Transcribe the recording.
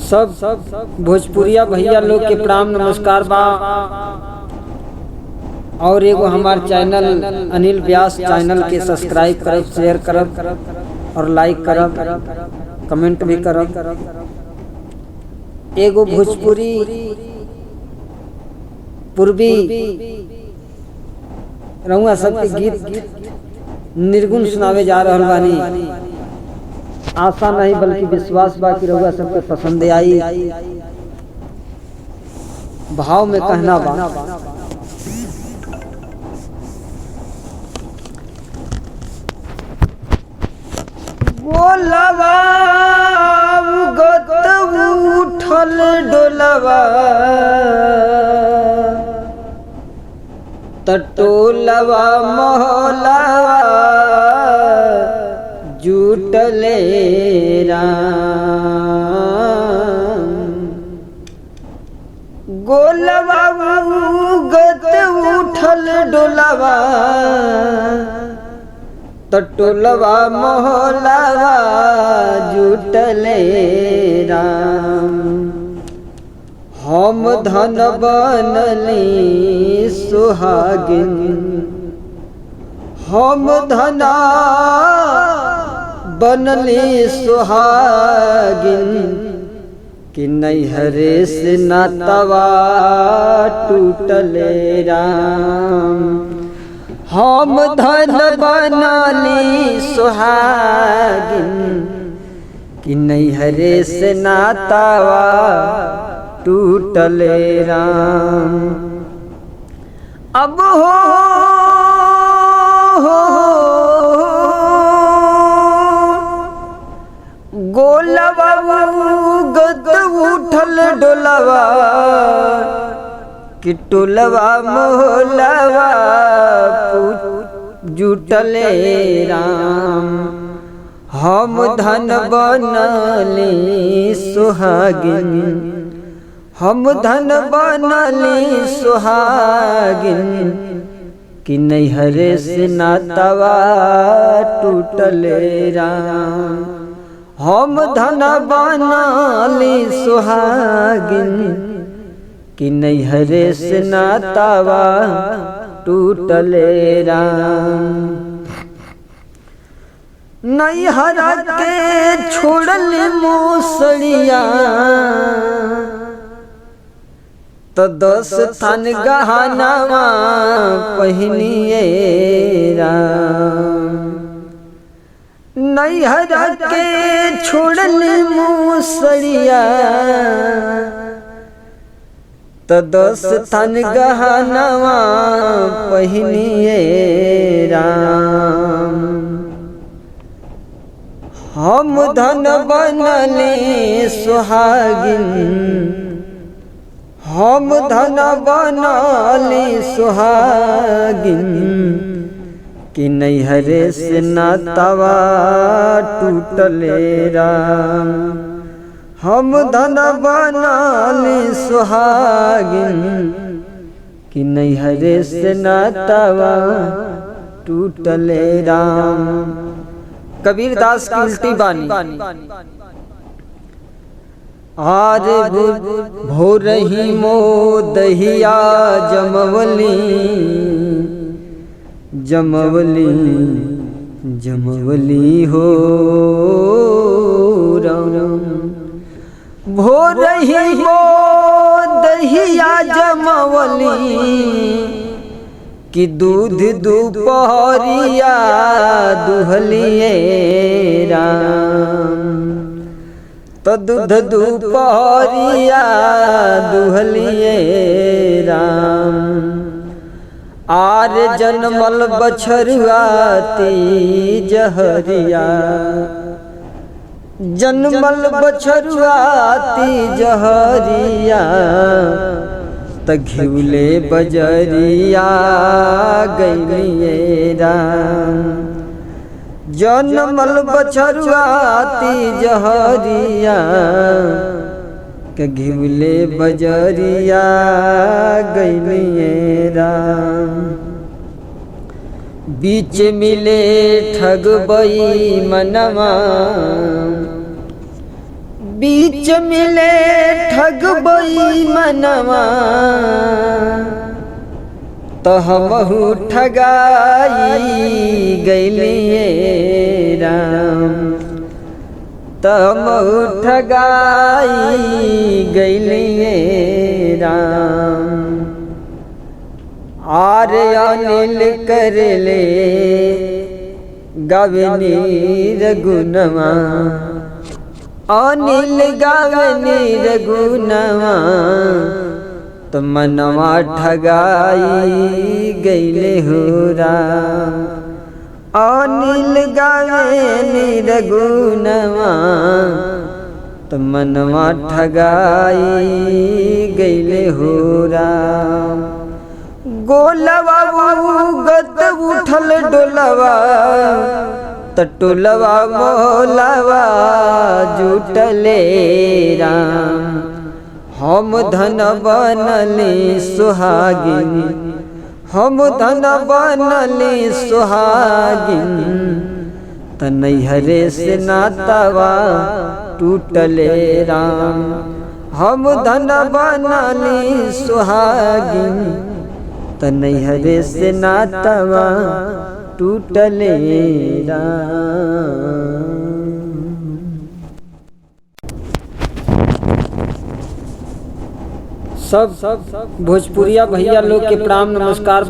सब भोजपुरिया भैया लोग के प्रणाम नमस्कार बा। और एगो हमार चैनल अनिल व्यास चैनल के सब्सक्राइब करब, शेयर करब और लाइक करब, कमेंट भी करब। एगो भोजपुरी पूर्वी रउआ सबके गीत निर्गुण सुनावे जा रहल बानी। आशा नहीं बल्कि विश्वास बा कि रउआ सबके पसंद आई। भाव में कहना बा, गोलवा गत उठल डोलवा तटोलवा मोहलवा जुटले राम। गोलवा गत उठल डोलवा तटोलवा मोहलवा जुटले राम। हम धन बनली सुहागिन, हम धना बनली सुहागिन कि नैहरे से नातवा टूटले राम। हम धन बनली सुहागिन कि नैहरे से नातवा टूटले राम। अब गोलवा गद उठल डोलवा कि टोलवा मोहलवा जुटले राम। हम धन बनली सुहागिन, हम धन बनली सुहागिन कि नैहरे से नातवा टूटले राम। हम धन बनली सुहागिन कि नैहरे से नातवा टूटले राम। नैहरा के छोड़ली मूसड़िया तो 10 थान गहनावा पहिनिए राम। नैहरा के छोड़ली मूसड़िया तो 10 थान गहनावा पहिनिए राम। हम धन बनली सुहागिन, हम धन बनली सुहागिन कि नैहरे से नातवा टूटले राम। हम धन बनली सुहागिन कि नैहरे से नातवा टूटले राम। कबीरदास की उल्टी बानी। आर भोरही मोदहिया जमवली जमवली जमवली हो राम। भोरही मोदहिया जमवली कि दूध दुपहरिया दुहलिए राम। तो दूध दुपहरिया दुहलिए राम। आर जनमल बछरुआती जहरिया, जनमल बछरुआती जहरिया त घिउले बजरिया गइलिए राम। जनमल बछरुआती जहरिया के घिउले बजरिया गइलिए राम। बीच मिले ठगबई मनवा, बीच मिले ठगबई मनवा तो हमहू ठगाई गइलिए राम, तमहू ठगाई गइलिए राम। आर्य अनिल कर ले गावनी रघुनवा, अनिल गावनी रघुनवा तो मनवा ठगाई गइले हो राम। अनिल गावनी रघुनवा तो मनवा ठगाई गइले हो राम। गोलवा गत उठल डोलवा टोलवा मोलवा जुटले राम। हम धन बनली सुहागिन, हम धन बनली सुहागिन त नैहरे से नातावा टूटले राम। हम धन बनली सुहागिन त नैहरे से नातावा टूटले राम। सब भोजपुरिया भैया लोग के प्रणाम नमस्कार।